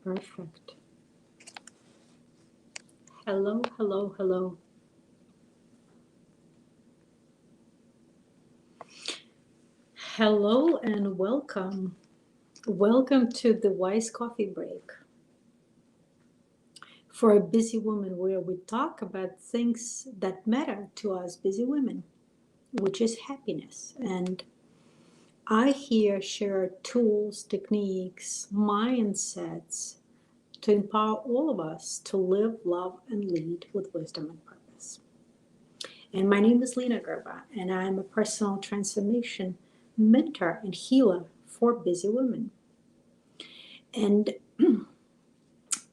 Perfect. Hello, hello, hello. Hello and welcome. Welcome to the Wise Coffee Break for a busy woman, where we talk about things that matter to us busy women, which is happiness. And I here share tools, techniques, mindsets to empower all of us to live, love, and lead with wisdom and purpose. And my name is Lena Gerba, and I'm a personal transformation mentor and healer for busy women. And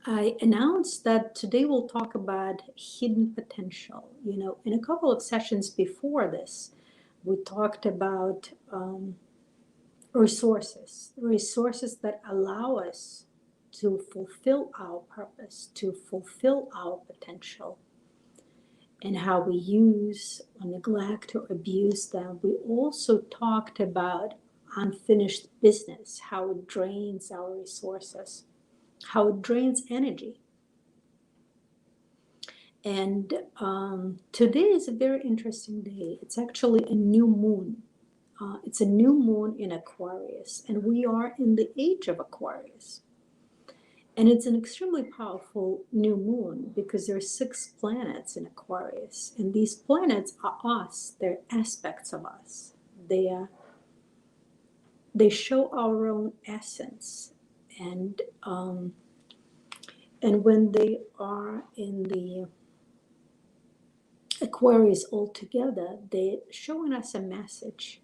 I announced that today we'll talk about hidden potential. In a couple of sessions before this, we talked about resources that allow us to fulfill our purpose, to fulfill our potential, and how we use or neglect or abuse them. We also talked about unfinished business, how it drains our resources, how it drains energy. And today is a very interesting day. It's actually a new moon. It's a new moon in Aquarius, and we are in the age of Aquarius. And it's an extremely powerful new moon because there are 6 planets in Aquarius. And these planets are us. They're aspects of us. They show our own essence. And when they are in the Aquarius altogether, they're showing us a message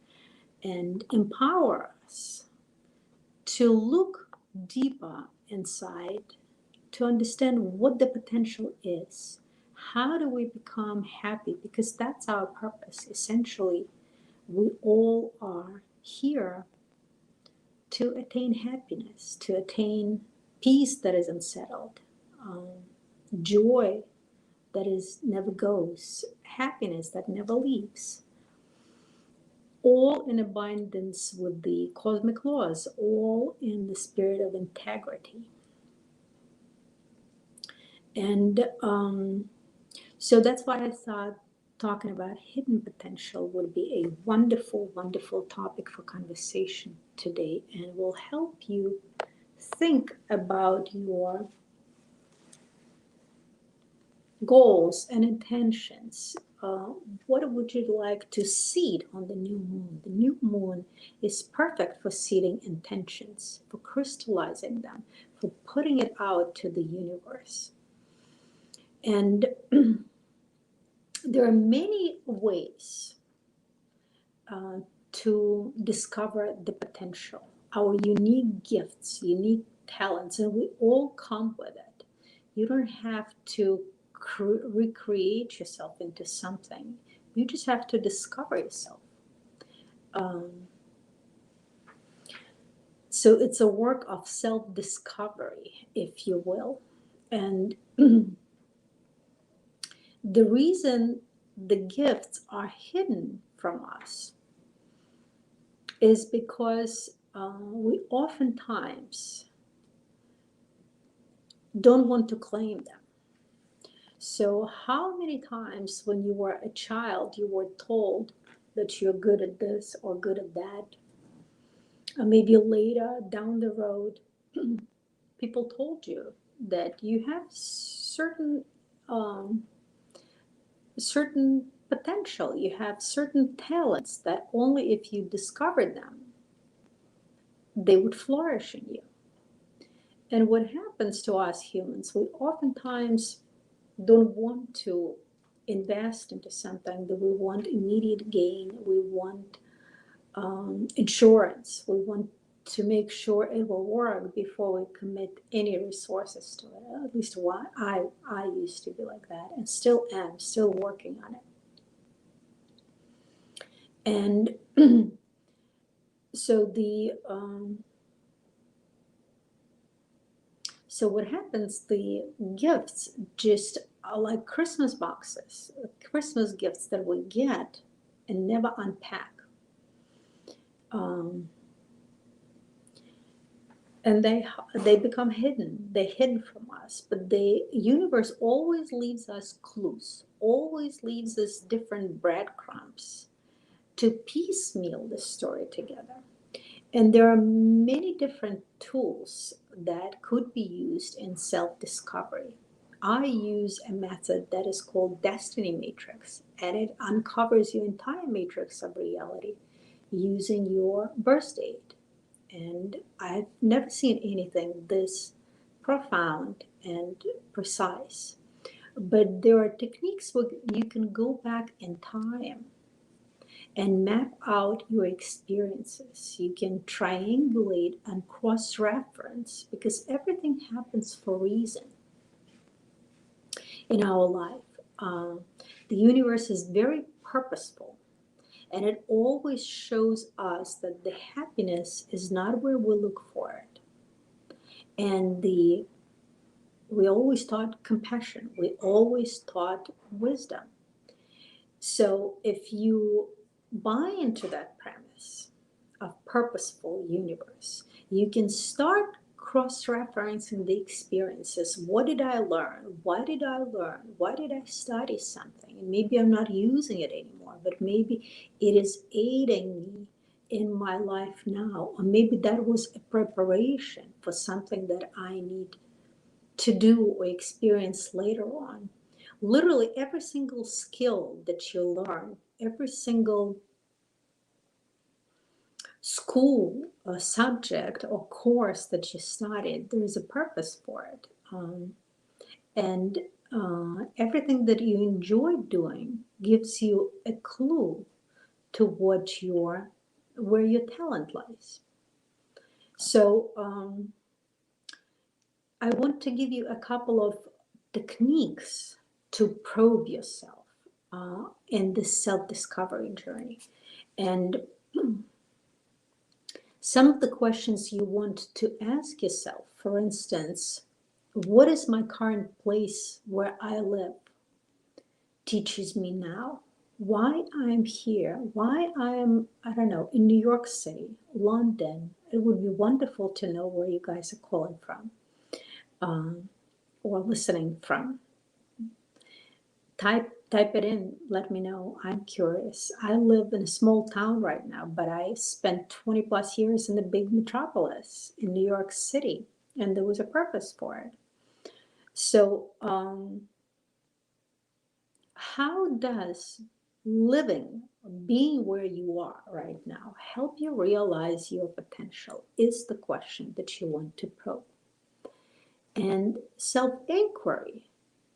and empower us to look deeper inside, to understand what the potential is. How do we become happy? Because that's our purpose. Essentially, we all are here to attain happiness, to attain peace that is unsettled, joy that is never goes, happiness that never leaves. All in abundance with the cosmic laws, all in the spirit of integrity. And so that's why I thought talking about hidden potential would be a wonderful, wonderful topic for conversation today, and will help you think about your goals and intentions. What would you like to seed on the new moon? The new moon is perfect for seeding intentions, for crystallizing them, for putting it out to the universe. And there are many ways to discover the potential, our unique gifts, unique talents, and we all come with it. You don't have to recreate yourself into something. You just have to discover yourself. So it's a work of self-discovery, if you will. And the reason the gifts are hidden from us is because we oftentimes don't want to claim them. So how many times when you were a child, you were told that you're good at this or good at that? Or maybe later down the road, people told you that you have certain potential, you have certain talents that only if you discovered them, they would flourish in you. And what happens to us humans, we oftentimes don't want to invest into something, that we want immediate gain, we want insurance, we want to make sure it will work before we commit any resources to it. At least I used to be like that, and still am, still working on it. And so so what happens, the gifts just are like Christmas boxes, Christmas gifts that we get and never unpack. and they become hidden. They're hidden from us, but the universe always leaves us clues, always leaves us different breadcrumbs to piecemeal the story together. And there are many different tools that could be used in self-discovery. I use a method that is called Destiny Matrix, and it uncovers your entire matrix of reality using your birth date. And I've never seen anything this profound and precise. But there are techniques where you can go back in time and map out your experiences. You can triangulate and cross reference because everything happens for a reason in our life. The universe is very purposeful, and it always shows us that the happiness is not where we look for it. And we always taught compassion, we always taught wisdom. So if you buy into that premise of purposeful universe, you can start cross-referencing the experiences. What did I learn? Why did I learn? Why did I study something? And maybe I'm not using it anymore, but maybe it is aiding me in my life now. Or maybe that was a preparation for something that I need to do or experience later on. Literally every single skill that you learn, every single school or subject or course that you studied, there is a purpose for it. And everything that you enjoy doing gives you a clue to where your talent lies. So I want to give you a couple of techniques to probe yourself in this self-discovery journey. And some of the questions you want to ask yourself, for instance, what is my current place where I live teaches me now? Why I'm here, why I'm, I don't know, in New York City, London. It would be wonderful to know where you guys are calling from. Or listening from. Type it in, let me know. I'm curious. I live in a small town right now, but I spent 20 plus years in the big metropolis in New York City, and there was a purpose for it. So how does living, being where you are right now, help you realize your potential is the question that you want to probe. And self-inquiry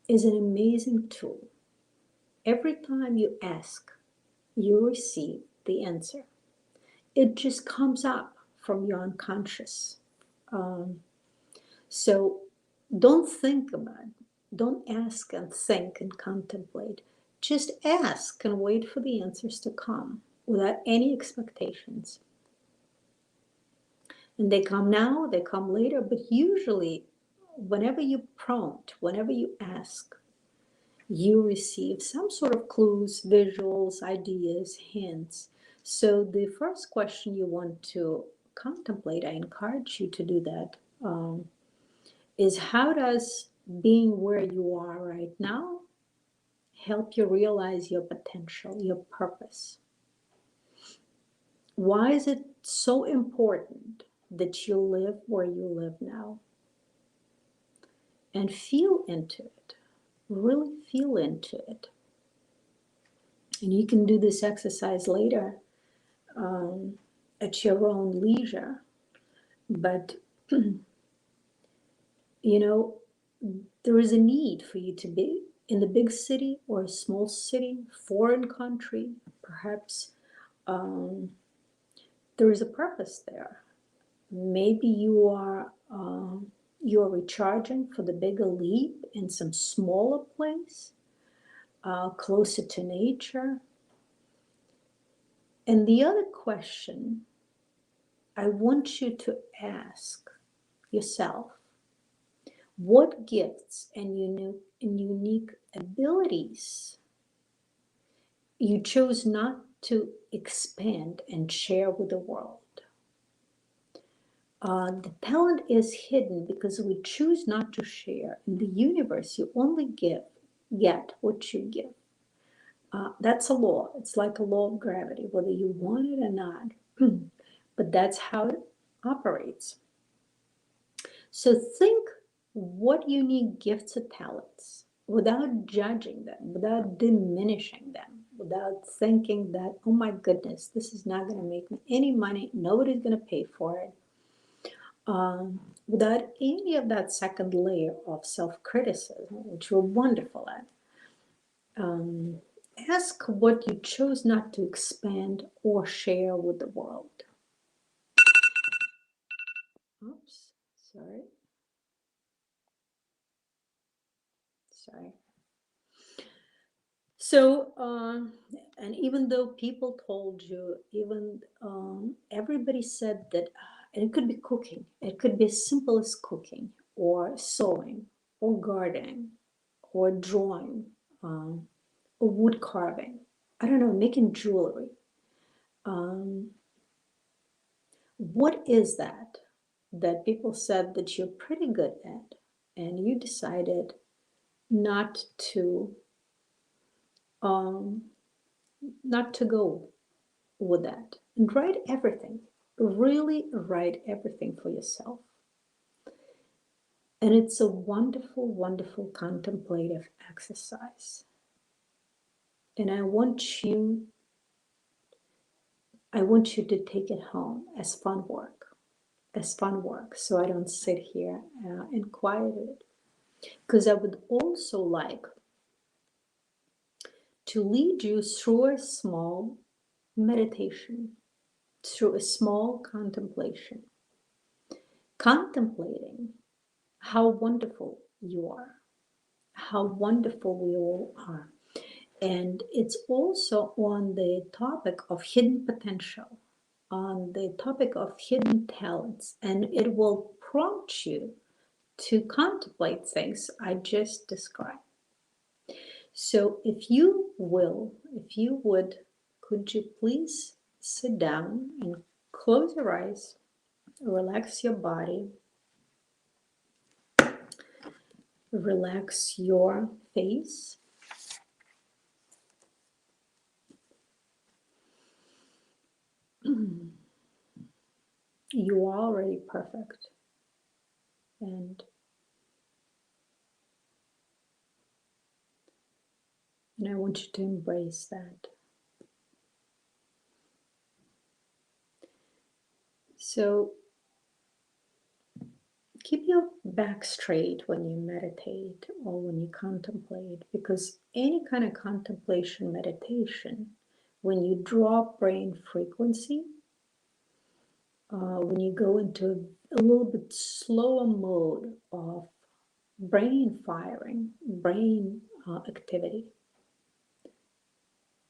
is an amazing tool. Every time you ask, you receive the answer. It just comes up from your unconscious. So don't think about it. Don't ask and think and contemplate. Just ask and wait for the answers to come without any expectations. And they come now, they come later, but usually whenever you prompt, whenever you ask, you receive some sort of clues, visuals, ideas, hints. So the first question you want to contemplate, I encourage you to do that, is how does being where you are right now help you realize your potential, your purpose? Why is it so important that you live where you live now? And feel into it. Really feel into it. And you can do this exercise later at your own leisure. But, you know, there is a need for you to be in the big city or a small city, foreign country, perhaps. There is a purpose there. Maybe you're recharging for the bigger leap in some smaller place, closer to nature. And the other question I want you to ask yourself, what gifts and unique abilities you chose not to expand and share with the world? The talent is hidden because we choose not to share. In the universe, you only get what you give. That's a law. It's like a law of gravity, whether you want it or not. But that's how it operates. So think what unique gifts or talents without judging them, without diminishing them, without thinking that, oh my goodness, this is not going to make me any money, nobody's going to pay for it. Without any of that second layer of self-criticism, which we're wonderful at. Ask what you chose not to expand or share with the world. Oops, sorry. So, and even though people told you, even everybody said that, and it could be cooking, it could be as simple as cooking, or sewing, or gardening, or drawing, or wood carving. I don't know, making jewelry. What is that people said that you're pretty good at, and you decided not to um, not to go with that, and write everything, really write everything for yourself. And it's a wonderful, wonderful contemplative exercise. And I want you to take it home as fun work, so I don't sit here and quiet it. Because I would also like to lead you through a small meditation, through a small contemplation, contemplating how wonderful you are, how wonderful we all are. And it's also on the topic of hidden potential, on the topic of hidden talents, and it will prompt you to contemplate things I just described. So if you would, could you please sit down and close your eyes, relax your body, relax your face. You are already perfect. And I want you to embrace that. So keep your back straight when you meditate or when you contemplate, because any kind of contemplation meditation, when you drop brain frequency, when you go into a little bit slower mode of brain firing, brain activity,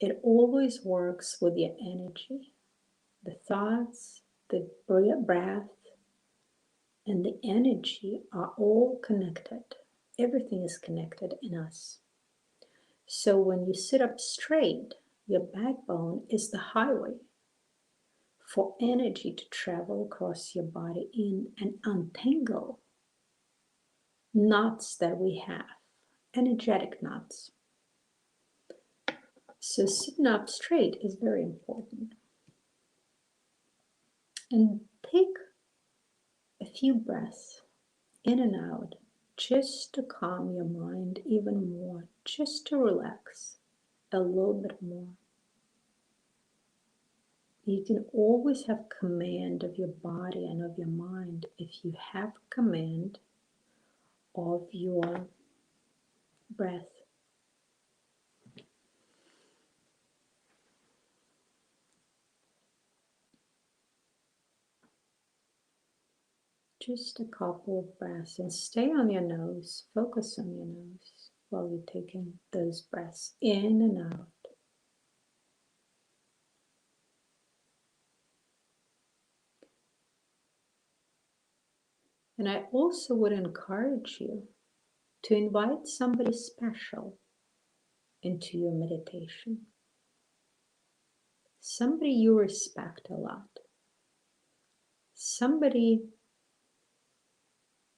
it always works with your energy, the thoughts, the breath, and the energy are all connected. Everything is connected in us. So when you sit up straight, your backbone is the highway for energy to travel across your body in and untangle knots that we have, energetic knots. So sitting up straight is very important. And take a few breaths in and out, just to calm your mind even more, just to relax a little bit more. You can always have command of your body and of your mind if you have command of your breath. Just a couple of breaths, and stay on your nose, focus on your nose while you're taking those breaths in and out. And I also would encourage you to invite somebody special into your meditation. Somebody you respect a lot. Somebody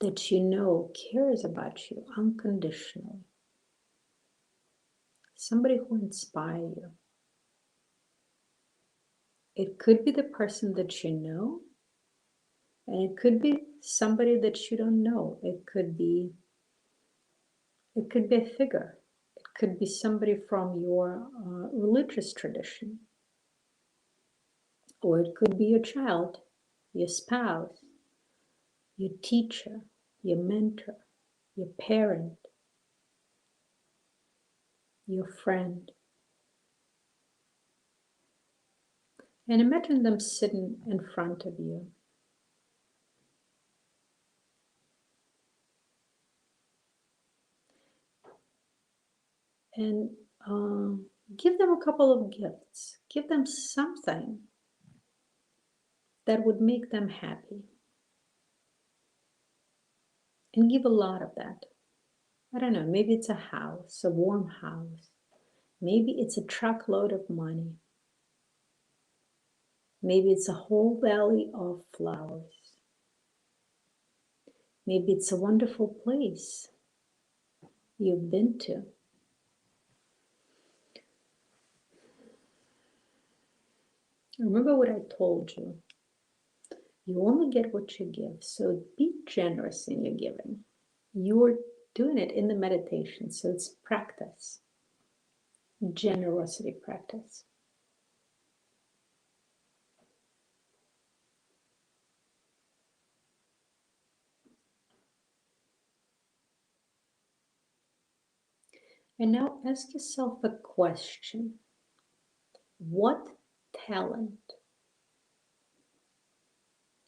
that you know cares about you unconditionally. Somebody who inspires you. It could be the person that you know, and it could be somebody that you don't know. It could be a figure. It could be somebody from your religious tradition. Or it could be your child, your spouse, your teacher, your mentor, your parent, your friend. And imagine them sitting in front of you. And give them a couple of gifts. Give them something that would make them happy. And give a lot of that. I don't know, maybe it's a house, a warm house. Maybe it's a truckload of money. Maybe it's a whole valley of flowers. Maybe it's a wonderful place you've been to. Remember what I told you. You only get what you give, so be generous in your giving. You're doing it in the meditation, so it's practice, generosity practice. And now ask yourself a question. What talent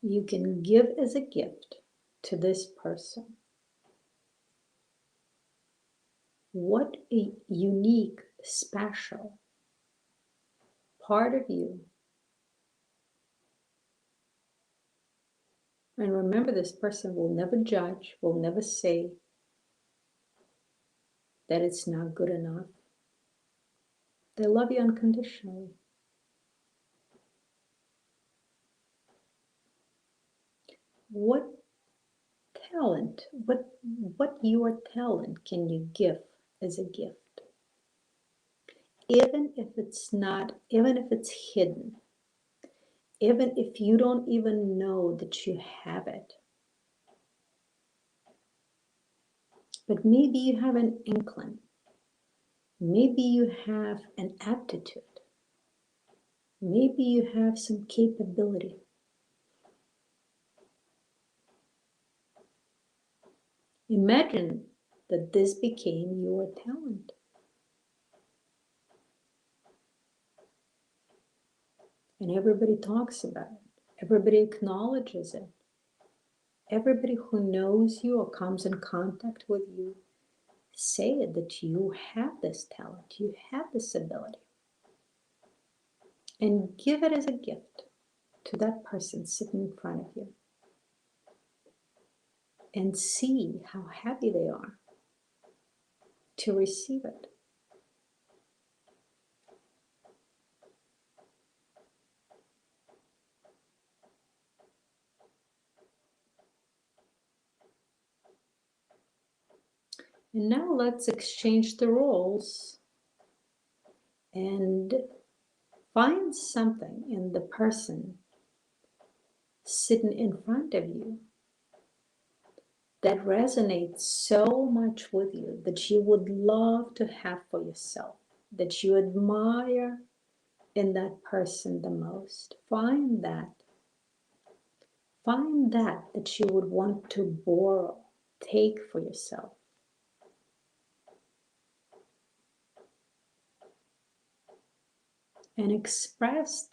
you can give as a gift to this person? What a unique, special part of you. And remember, this person will never judge, will never say that it's not good enough. They love you unconditionally. What talent, what your talent can you give as a gift? Even if it's not, even if it's hidden, even if you don't even know that you have it. But maybe you have an inkling. Maybe you have an aptitude. Maybe you have some capability. Imagine that this became your talent. And everybody talks about it. Everybody acknowledges it. Everybody who knows you or comes in contact with you say it, that you have this talent, you have this ability. And give it as a gift to that person sitting in front of you. And see how happy they are to receive it. And now let's exchange the roles and find something in the person sitting in front of you that resonates so much with you that you would love to have for yourself, that you admire in that person the most. Find that that you would want to borrow, take for yourself. And express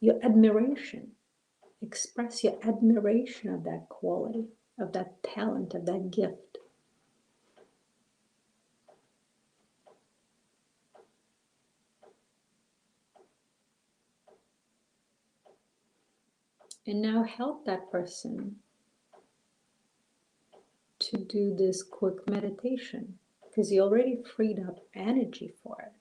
your admiration. Express your admiration of that quality, of that talent, of that gift. And now help that person to do this quick meditation, because you already freed up energy for it.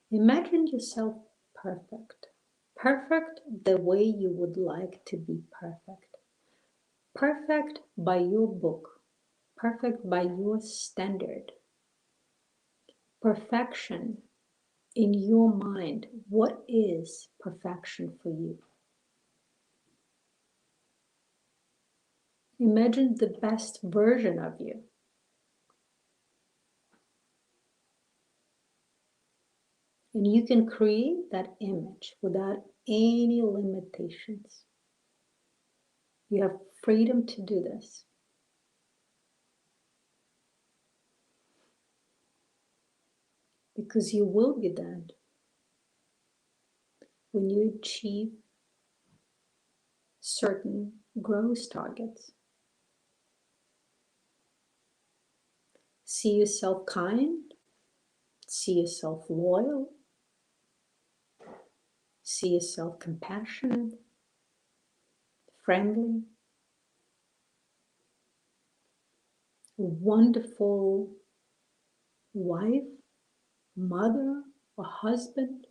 Imagine yourself perfect. Perfect the way you would like to be perfect. Perfect by your book. Perfect by your standard. Perfection in your mind. What is perfection for you? Imagine the best version of you. And you can create that image without any limitations. You have freedom to do this. Because you will be that when you achieve certain growth targets. See yourself kind, see yourself loyal, see yourself compassionate, friendly, a wonderful wife, mother, or husband,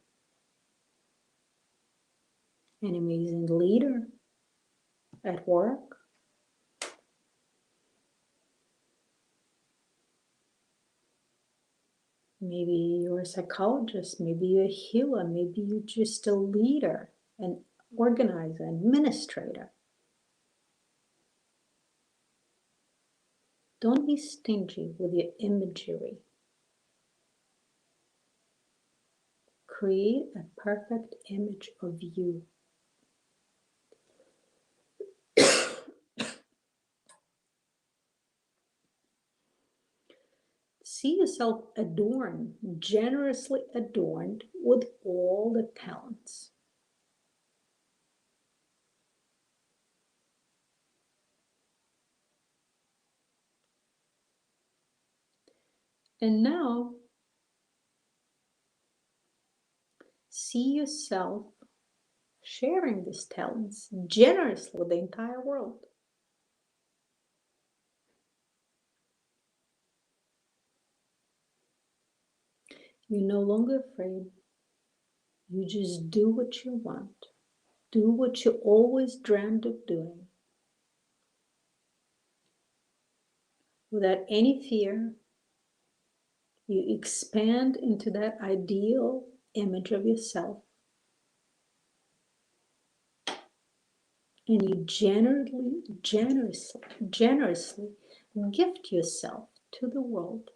an amazing leader at work. Maybe you're a psychologist, maybe you're a healer, maybe you're just a leader, an organizer, administrator. Don't be stingy with your imagery. Create a perfect image of you. See yourself adorned, generously adorned with all the talents. And now, see yourself sharing these talents generously with the entire world. You're no longer afraid. You just do what you want. Do what you always dreamed of doing. Without any fear, you expand into that ideal image of yourself. And you generously gift yourself to the world.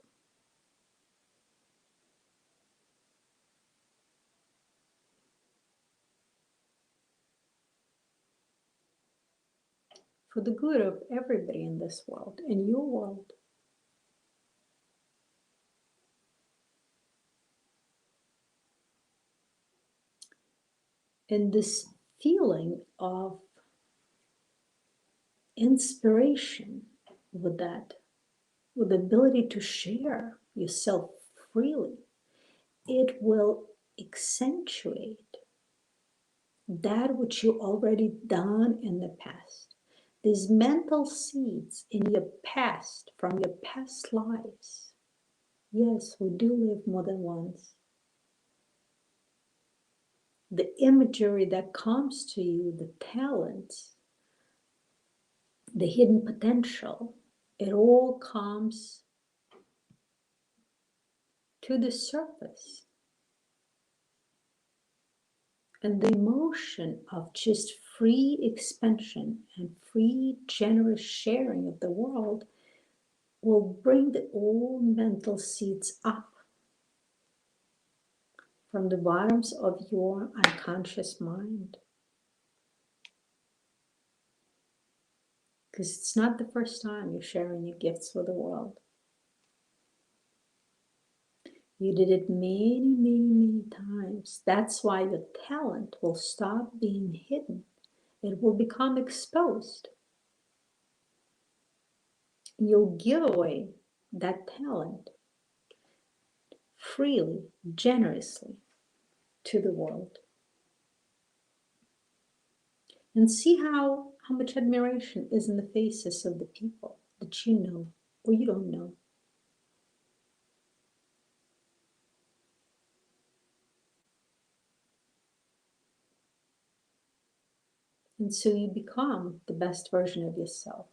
For the good of everybody in this world, in your world. And this feeling of inspiration with that, with the ability to share yourself freely, it will accentuate that which you already done in the past. These mental seeds in your past, from your past lives. Yes, we do live more than once. The imagery that comes to you, the talents, the hidden potential, it all comes to the surface. And the emotion of just free expansion and free, generous sharing of the world will bring the old mental seeds up from the bottoms of your unconscious mind. Because it's not the first time you're sharing your gifts with the world. You did it many, many, many times. That's why your talent will stop being hidden. It will become exposed. You'll give away that talent freely, generously to the world. And see how much admiration is in the faces of the people that you know or you don't know. And so you become the best version of yourself.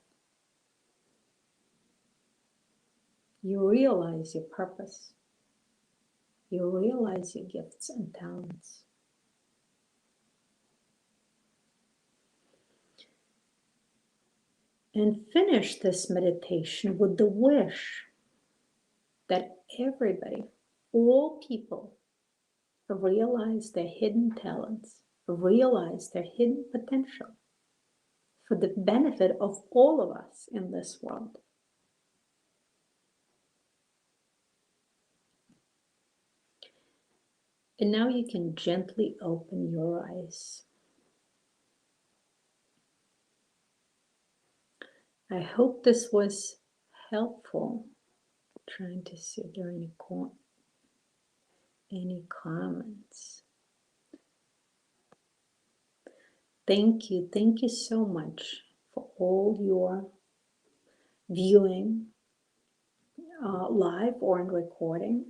You realize your purpose. You realize your gifts and talents. And finish this meditation with the wish that everybody, all people, realize their hidden talents, realize their hidden potential for the benefit of all of us in this world. And now you can gently open your eyes. I hope this was helpful. Trying to see if there are any comments. Thank you so much for all your viewing live or in recording.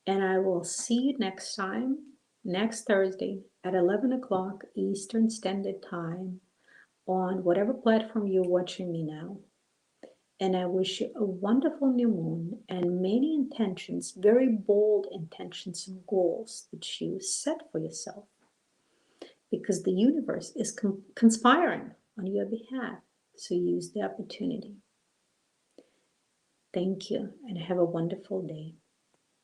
And I will see you next time, next Thursday at 11 o'clock Eastern Standard Time on whatever platform you're watching me now. And I wish you a wonderful new moon and many intentions, very bold intentions and goals that you set for yourself, because the universe is conspiring on your behalf. So use the opportunity. Thank you and have a wonderful day.